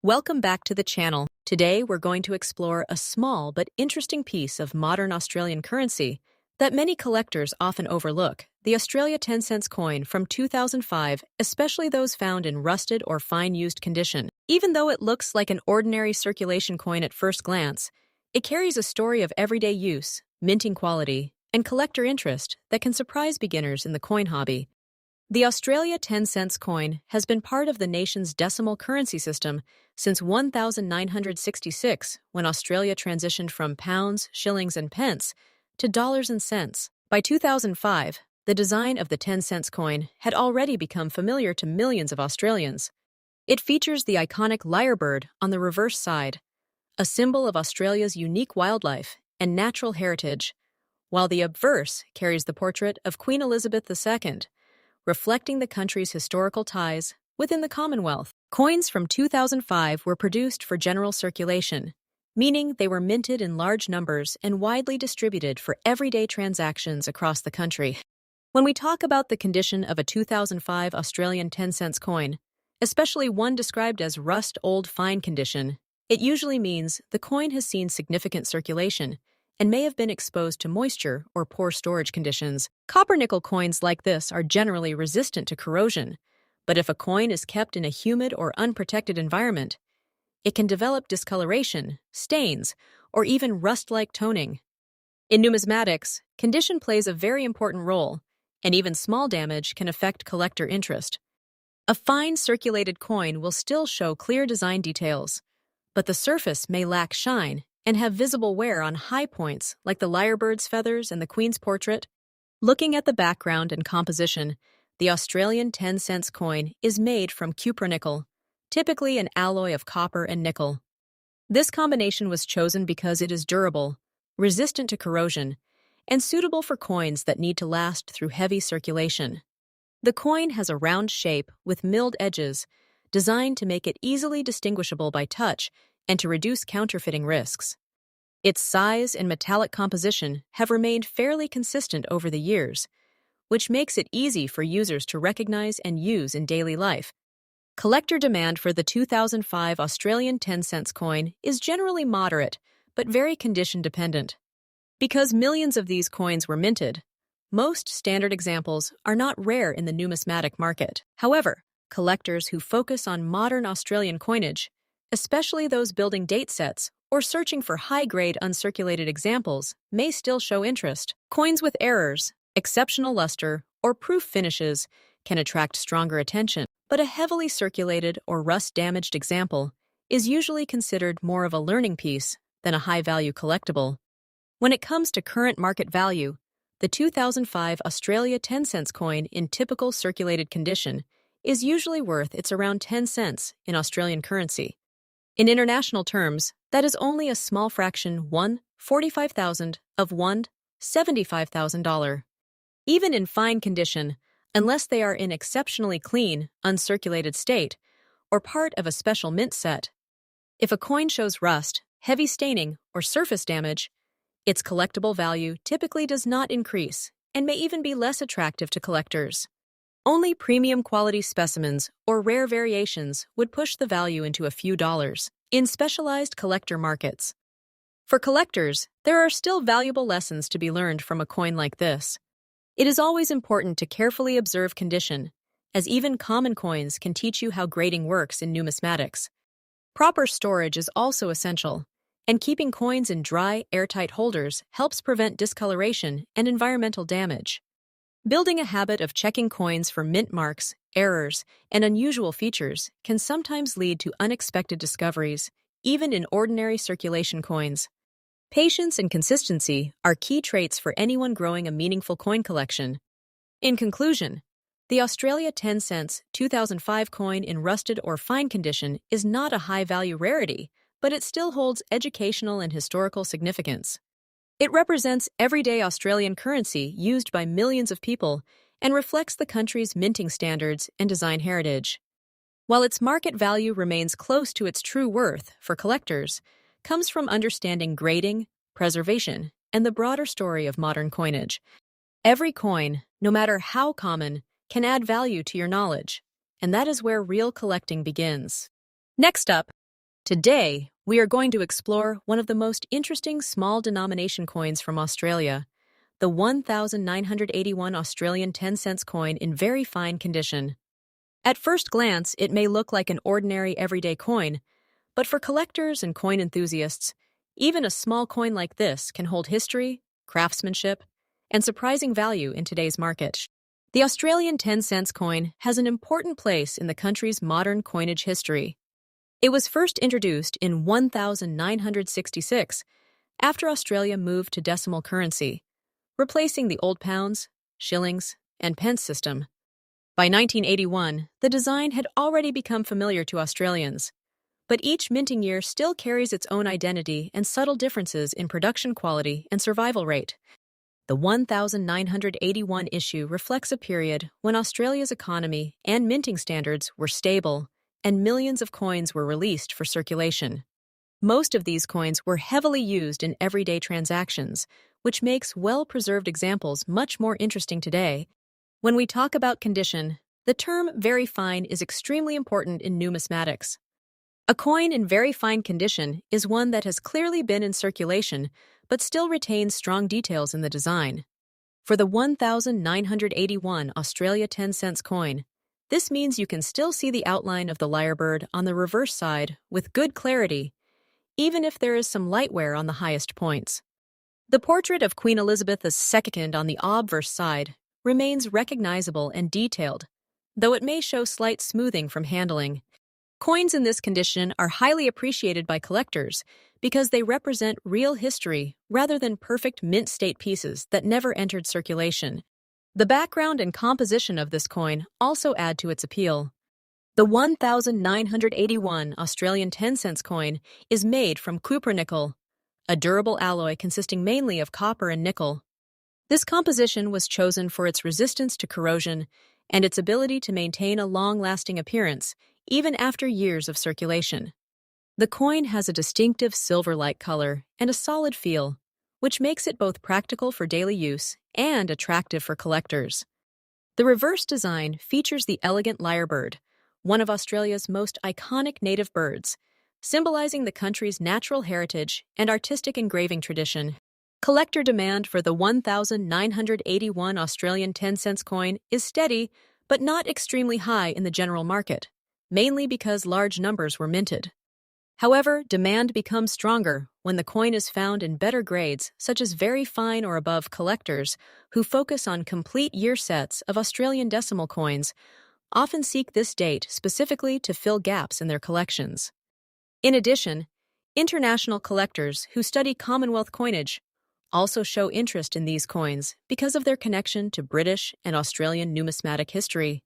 Welcome back to the channel. Today we're going to explore a small but interesting piece of modern Australian currency that many collectors often overlook, the Australia 10 cents coin from 2005, especially those found in rusted or fine-used condition. Even though it looks like an ordinary circulation coin at first glance, it carries a story of everyday use, minting quality, and collector interest that can surprise beginners in the coin hobby. The Australia 10 cents coin has been part of the nation's decimal currency system since 1966, when Australia transitioned from pounds, shillings, and pence to dollars and cents. By 2005, the design of the 10 cents coin had already become familiar to millions of Australians. It features the iconic lyrebird on the reverse side, a symbol of Australia's unique wildlife and natural heritage, while the obverse carries the portrait of Queen Elizabeth II, reflecting the country's historical ties within the Commonwealth. Coins from 2005 were produced for general circulation, meaning they were minted in large numbers and widely distributed for everyday transactions across the country. When we talk about the condition of a 2005 Australian 10 cents coin, especially one described as rust-old fine condition, it usually means the coin has seen significant circulation and may have been exposed to moisture or poor storage conditions. Copper-nickel coins like this are generally resistant to corrosion, but if a coin is kept in a humid or unprotected environment, it can develop discoloration, stains, or even rust-like toning. In numismatics, condition plays a very important role, and even small damage can affect collector interest. A fine circulated coin will still show clear design details, but the surface may lack shine and have visible wear on high points like the lyrebird's feathers and the queen's portrait. Looking at the background and composition, the Australian 10 cents coin is made from cupronickel, typically an alloy of copper and nickel. This combination was chosen because it is durable, resistant to corrosion, and suitable for coins that need to last through heavy circulation. The coin has a round shape with milled edges, designed to make it easily distinguishable by touch and to reduce counterfeiting risks. Its size and metallic composition have remained fairly consistent over the years, which makes it easy for users to recognize and use in daily life. Collector demand for the 2005 Australian 10 cents coin is generally moderate, but very condition-dependent. Because millions of these coins were minted, most standard examples are not rare in the numismatic market. However, collectors who focus on modern Australian coinage, especially those building date sets or searching for high-grade uncirculated examples, may still show interest. Coins with errors, exceptional luster, or proof finishes can attract stronger attention, but a heavily circulated or rust-damaged example is usually considered more of a learning piece than a high-value collectible. When it comes to current market value, the 2005 Australia 10 cents coin in typical circulated condition is usually worth around 10 cents in Australian currency. In international terms, that is only a small fraction, 1/45,000 of $75,000. Even in fine condition, unless they are in exceptionally clean, uncirculated state, or part of a special mint set. If a coin shows rust, heavy staining, or surface damage, its collectible value typically does not increase and may even be less attractive to collectors. Only premium quality specimens or rare variations would push the value into a few dollars in specialized collector markets. For collectors, there are still valuable lessons to be learned from a coin like this. It is always important to carefully observe condition, as even common coins can teach you how grading works in numismatics. Proper storage is also essential, and keeping coins in dry, airtight holders helps prevent discoloration and environmental damage. Building a habit of checking coins for mint marks, errors, and unusual features can sometimes lead to unexpected discoveries, even in ordinary circulation coins. Patience and consistency are key traits for anyone growing a meaningful coin collection. In conclusion, the Australia 10 cents 2005 coin in rusted or fine condition is not a high-value rarity, but it still holds educational and historical significance. It represents everyday Australian currency used by millions of people and reflects the country's minting standards and design heritage. While its market value remains close to its true worth for collectors, comes from understanding grading, preservation, and the broader story of modern coinage. Every coin, no matter how common, can add value to your knowledge, and that is where real collecting begins. Next up, Today, we are going to explore one of the most interesting small denomination coins from Australia, the 1981 Australian 10 cents coin in very fine condition. At first glance, it may look like an ordinary everyday coin, but for collectors and coin enthusiasts, even a small coin like this can hold history, craftsmanship, and surprising value in today's market. The Australian 10 cents coin has an important place in the country's modern coinage history. It was first introduced in 1966 after Australia moved to decimal currency, replacing the old pounds, shillings, and pence system. By 1981, the design had already become familiar to Australians, but each minting year still carries its own identity and subtle differences in production quality and survival rate. The 1981 issue reflects a period when Australia's economy and minting standards were stable, and millions of coins were released for circulation. Most of these coins were heavily used in everyday transactions, which makes well-preserved examples much more interesting today. When we talk about condition, the term very fine is extremely important in numismatics. A coin in very fine condition is one that has clearly been in circulation but still retains strong details in the design. For the 1981 Australia 10 cents coin, this means you can still see the outline of the lyrebird on the reverse side with good clarity, even if there is some light wear on the highest points. The portrait of Queen Elizabeth II on the obverse side remains recognizable and detailed, though it may show slight smoothing from handling. Coins in this condition are highly appreciated by collectors because they represent real history rather than perfect mint state pieces that never entered circulation. The background and composition of this coin also add to its appeal. The 1981 Australian 10 cents coin is made from cupronickel, a durable alloy consisting mainly of copper and nickel. This composition was chosen for its resistance to corrosion and its ability to maintain a long-lasting appearance, even after years of circulation. The coin has a distinctive silver-like color and a solid feel, which makes it both practical for daily use and attractive for collectors. The reverse design features the elegant lyrebird, one of Australia's most iconic native birds, symbolizing the country's natural heritage and artistic engraving tradition. Collector demand for the 1981 Australian 10 cents coin is steady but not extremely high in the general market, mainly because large numbers were minted. However, demand becomes stronger when the coin is found in better grades, such as very fine or above collectors who focus on complete year sets of Australian decimal coins, often seek this date specifically to fill gaps in their collections. In addition, international collectors who study Commonwealth coinage also show interest in these coins because of their connection to British and Australian numismatic history.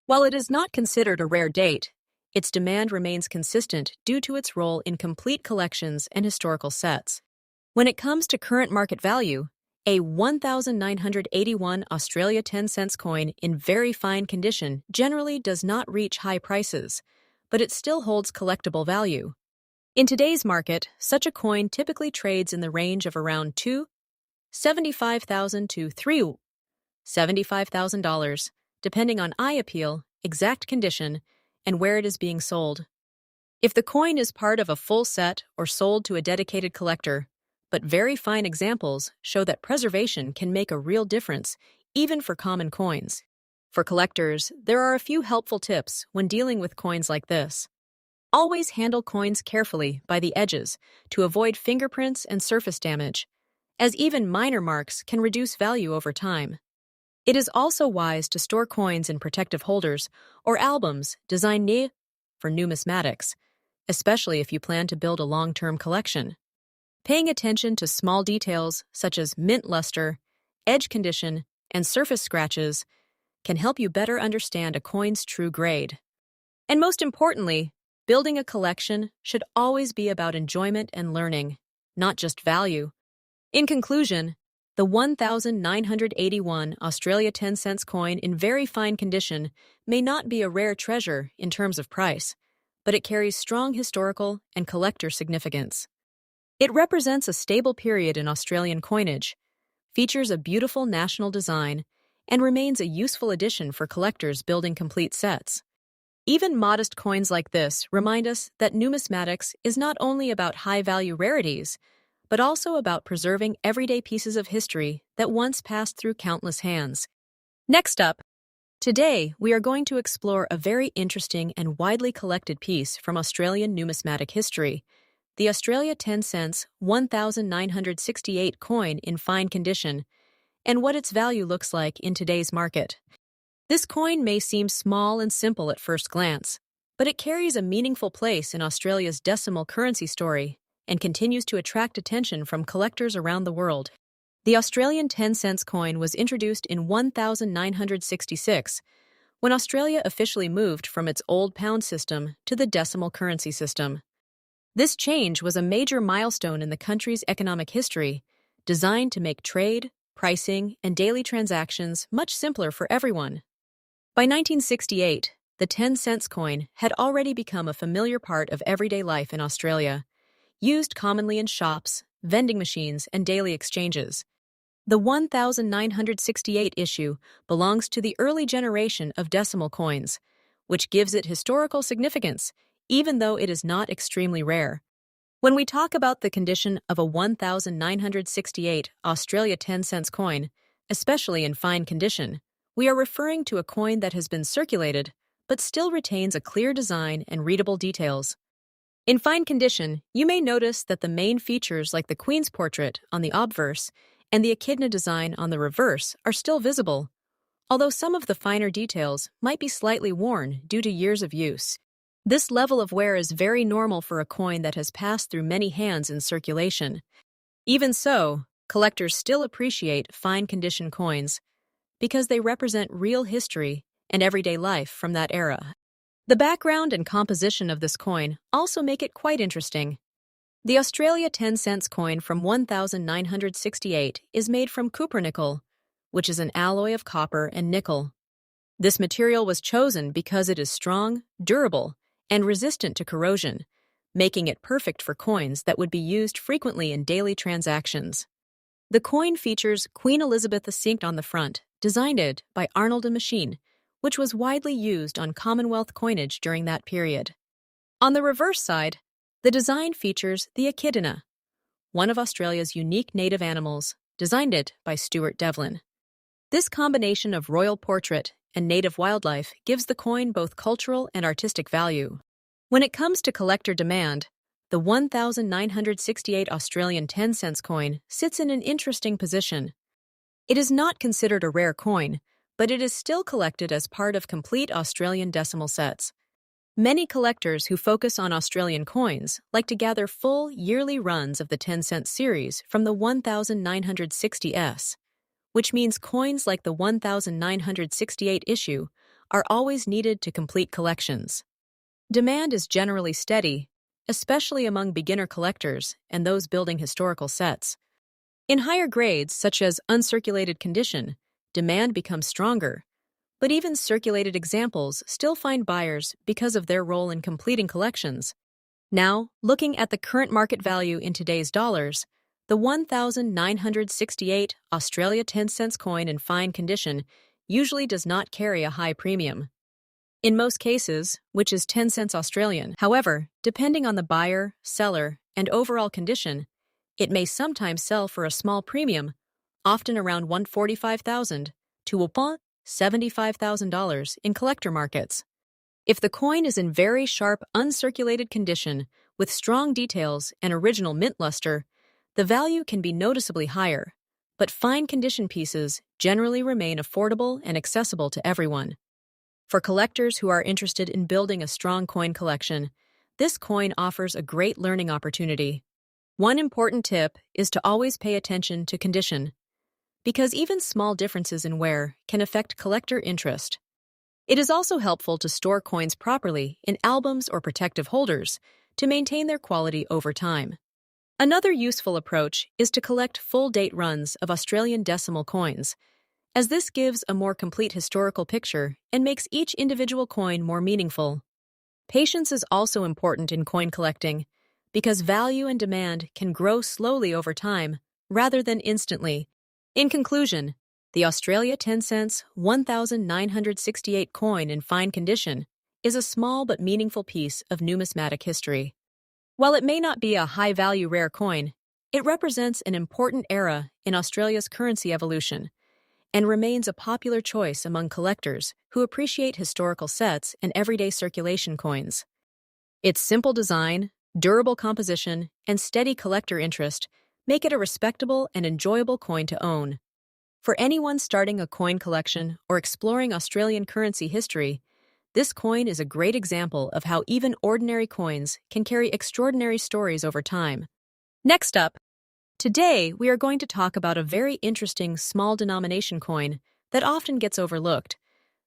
While it is not considered a rare date, its demand remains consistent due to its role in complete collections and historical sets. When it comes to current market value, a 1981 Australia 10 cents coin in very fine condition generally does not reach high prices, but it still holds collectible value. In today's market, such a coin typically trades in the range of around $275,000 to $375,000, depending on eye appeal, exact condition, and where it is being sold. If the coin is part of a full set or sold to a dedicated collector, but very fine examples show that preservation can make a real difference, even for common coins. For collectors, there are a few helpful tips when dealing with coins like this. Always handle coins carefully by the edges to avoid fingerprints and surface damage, as even minor marks can reduce value over time. It is also wise to store coins in protective holders or albums designed for numismatics, especially if you plan to build a long-term collection. Paying attention to small details such as mint luster, edge condition, and surface scratches can help you better understand a coin's true grade. And most importantly, building a collection should always be about enjoyment and learning, not just value. In conclusion, the 1981 Australia 10 cents coin in very fine condition may not be a rare treasure in terms of price, but it carries strong historical and collector significance. It represents a stable period in Australian coinage, features a beautiful national design, and remains a useful addition for collectors building complete sets. Even modest coins like this remind us that numismatics is not only about high-value rarities, but also about preserving everyday pieces of history that once passed through countless hands. Next up, today we are going to explore a very interesting and widely collected piece from Australian numismatic history, the Australia 10 cents 1968 coin in fine condition, and what its value looks like in today's market. This coin may seem small and simple at first glance, but it carries a meaningful place in Australia's decimal currency story and continues to attract attention from collectors around the world. The Australian 10 cents coin was introduced in 1966, when Australia officially moved from its old pound system to the decimal currency system. This change was a major milestone in the country's economic history, designed to make trade, pricing, and daily transactions much simpler for everyone. By 1968, the 10 cents coin had already become a familiar part of everyday life in Australia, used commonly in shops, vending machines, and daily exchanges. The 1968 issue belongs to the early generation of decimal coins, which gives it historical significance, even though it is not extremely rare. When we talk about the condition of a 1968 Australia 10 cents coin, especially in fine condition, we are referring to a coin that has been circulated but still retains a clear design and readable details. In fine condition, you may notice that the main features like the Queen's portrait on the obverse and the echidna design on the reverse are still visible, although some of the finer details might be slightly worn due to years of use. This level of wear is very normal for a coin that has passed through many hands in circulation. Even so, collectors still appreciate fine condition coins because they represent real history and everyday life from that era. The background and composition of this coin also make it quite interesting. The Australia 10 cents coin from 1968 is made from cupronickel, which is an alloy of copper and nickel. This material was chosen because it is strong, durable, and resistant to corrosion, making it perfect for coins that would be used frequently in daily transactions. The coin features Queen Elizabeth II on the front, designed by Arnold & Machine, which was widely used on Commonwealth coinage during that period. On the reverse side, the design features the echidna, one of Australia's unique native animals, designed by Stuart Devlin. This combination of royal portrait and native wildlife gives the coin both cultural and artistic value. When it comes to collector demand, the 1968 Australian 10 cents coin sits in an interesting position. It is not considered a rare coin, but it is still collected as part of complete Australian decimal sets. Many collectors who focus on Australian coins like to gather full yearly runs of the 10 cent series from the 1960s, which means coins like the 1968 issue are always needed to complete collections. Demand is generally steady, especially among beginner collectors and those building historical sets. In higher grades, such as uncirculated condition, demand becomes stronger, but even circulated examples still find buyers because of their role in completing collections. Now, looking at the current market value in today's dollars, the 1968 Australia 10 cents coin in fine condition usually does not carry a high premium. In most cases, which is 10 cents Australian. However, depending on the buyer, seller, and overall condition, it may sometimes sell for a small premium, often around $145,000 to $75,000 in collector markets. If the coin is in very sharp, uncirculated condition with strong details and original mint luster, the value can be noticeably higher, but fine condition pieces generally remain affordable and accessible to everyone. For collectors who are interested in building a strong coin collection, this coin offers a great learning opportunity. One important tip is to always pay attention to condition, because even small differences in wear can affect collector interest. It is also helpful to store coins properly in albums or protective holders to maintain their quality over time. Another useful approach is to collect full-date runs of Australian decimal coins, as this gives a more complete historical picture and makes each individual coin more meaningful. Patience is also important in coin collecting, because value and demand can grow slowly over time rather than instantly. In conclusion, the Australia 10 cents 1968 coin in fine condition is a small but meaningful piece of numismatic history. While it may not be a high-value rare coin, it represents an important era in Australia's currency evolution and remains a popular choice among collectors who appreciate historical sets and everyday circulation coins. Its simple design, durable composition, and steady collector interest make it a respectable and enjoyable coin to own. For anyone starting a coin collection or exploring Australian currency history, this coin is a great example of how even ordinary coins can carry extraordinary stories over time. Next up, today we are going to talk about a very interesting small denomination coin that often gets overlooked,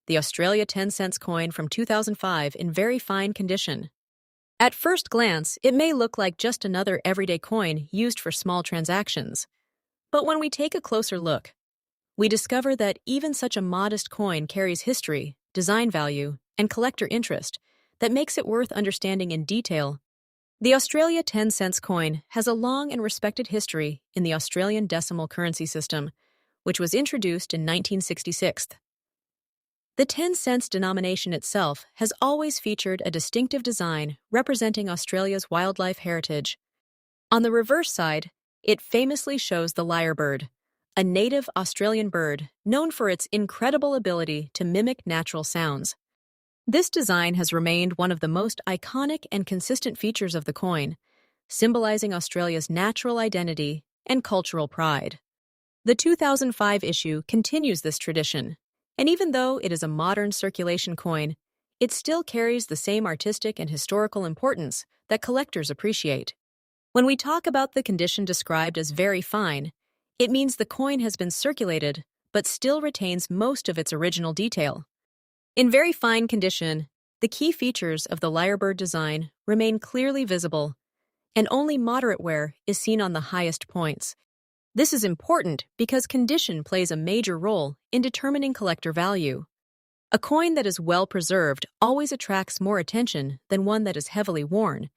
the Australia 10 cents coin from 2005 in very fine condition. At first glance, it may look like just another everyday coin used for small transactions. But when we take a closer look, we discover that even such a modest coin carries history, design value, and collector interest that makes it worth understanding in detail. The Australia 10 cents coin has a long and respected history in the Australian decimal currency system, which was introduced in 1966. The 10 cents denomination itself has always featured a distinctive design representing Australia's wildlife heritage. On the reverse side, it famously shows the lyrebird, a native Australian bird known for its incredible ability to mimic natural sounds. This design has remained one of the most iconic and consistent features of the coin, symbolizing Australia's natural identity and cultural pride. The 2005 issue continues this tradition, and even though it is a modern circulation coin, it still carries the same artistic and historical importance that collectors appreciate. When we talk about the condition described as very fine, it means the coin has been circulated but still retains most of its original detail. In very fine condition, the key features of the Lyrebird design remain clearly visible, and only moderate wear is seen on the highest points. This is important because condition plays a major role in determining collector value. A coin that is well preserved always attracts more attention than one that is heavily worn,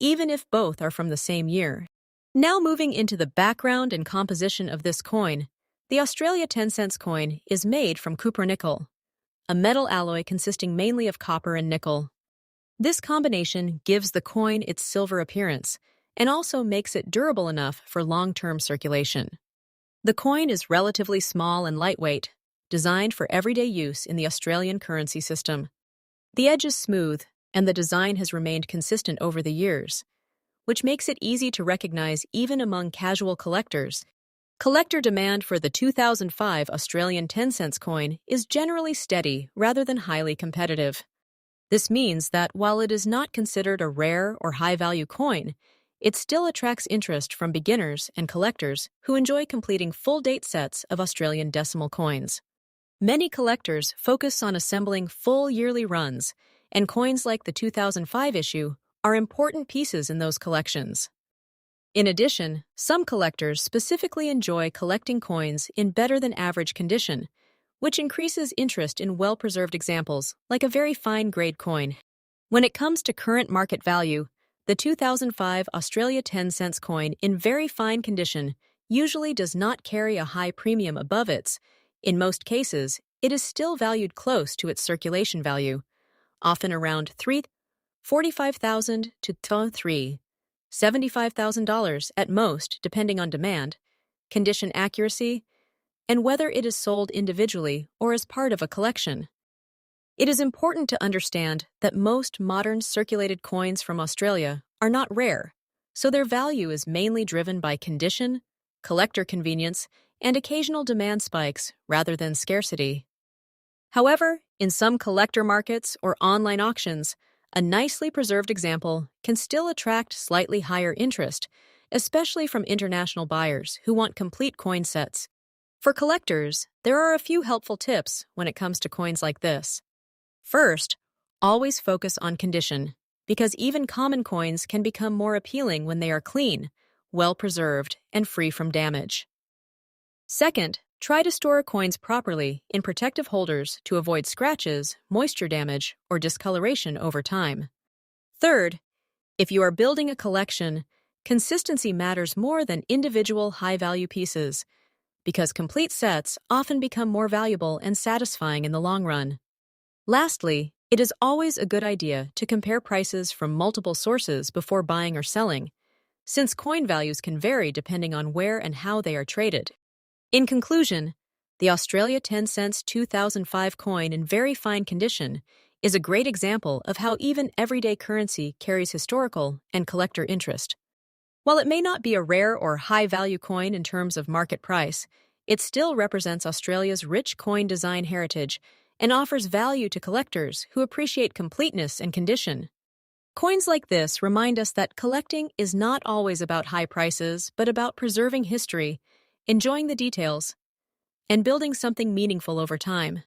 even if both are from the same year. Now moving into the background and composition of this coin, the Australia 10 cents coin is made from cupronickel, a metal alloy consisting mainly of copper and nickel. This combination gives the coin its silver appearance and also makes it durable enough for long-term circulation. The coin is relatively small and lightweight, designed for everyday use in the Australian currency system. The edge is smooth, and the design has remained consistent over the years, which makes it easy to recognize even among casual collectors. Collector demand for the 2005 Australian 10 cents coin is generally steady rather than highly competitive. This means that while it is not considered a rare or high-value coin, it still attracts interest from beginners and collectors who enjoy completing full-date sets of Australian decimal coins. Many collectors focus on assembling full yearly runs, and coins like the 2005 issue are important pieces in those collections. In addition, some collectors specifically enjoy collecting coins in better-than-average condition, which increases interest in well-preserved examples like a very fine-grade coin. When it comes to current market value, the 2005 Australia 10 cents coin in very fine condition usually does not carry a high premium above its. In most cases, it is still valued close to its circulation value, often around $45,000 to $75,000 at most, depending on demand, condition accuracy, and whether it is sold individually or as part of a collection. It is important to understand that most modern circulated coins from Australia are not rare, so their value is mainly driven by condition, collector convenience, and occasional demand spikes rather than scarcity. However, in some collector markets or online auctions, a nicely preserved example can still attract slightly higher interest, especially from international buyers who want complete coin sets. For collectors, there are a few helpful tips when it comes to coins like this. First, always focus on condition, because even common coins can become more appealing when they are clean, well-preserved, and free from damage. Second, try to store coins properly in protective holders to avoid scratches, moisture damage, or discoloration over time. Third, if you are building a collection, consistency matters more than individual high-value pieces, because complete sets often become more valuable and satisfying in the long run. Lastly, It is always a good idea to compare prices from multiple sources before buying or selling, since coin values can vary depending on where and how they are traded. In conclusion, the Australia 10 cents 2005 coin in very fine condition is a great example of how even everyday currency carries historical and collector interest. While it may not be a rare or high-value coin in terms of market price, it still represents Australia's rich coin design heritage and offers value to collectors who appreciate completeness and condition. Coins like this remind us that collecting is not always about high prices, but about preserving history, enjoying the details, and building something meaningful over time.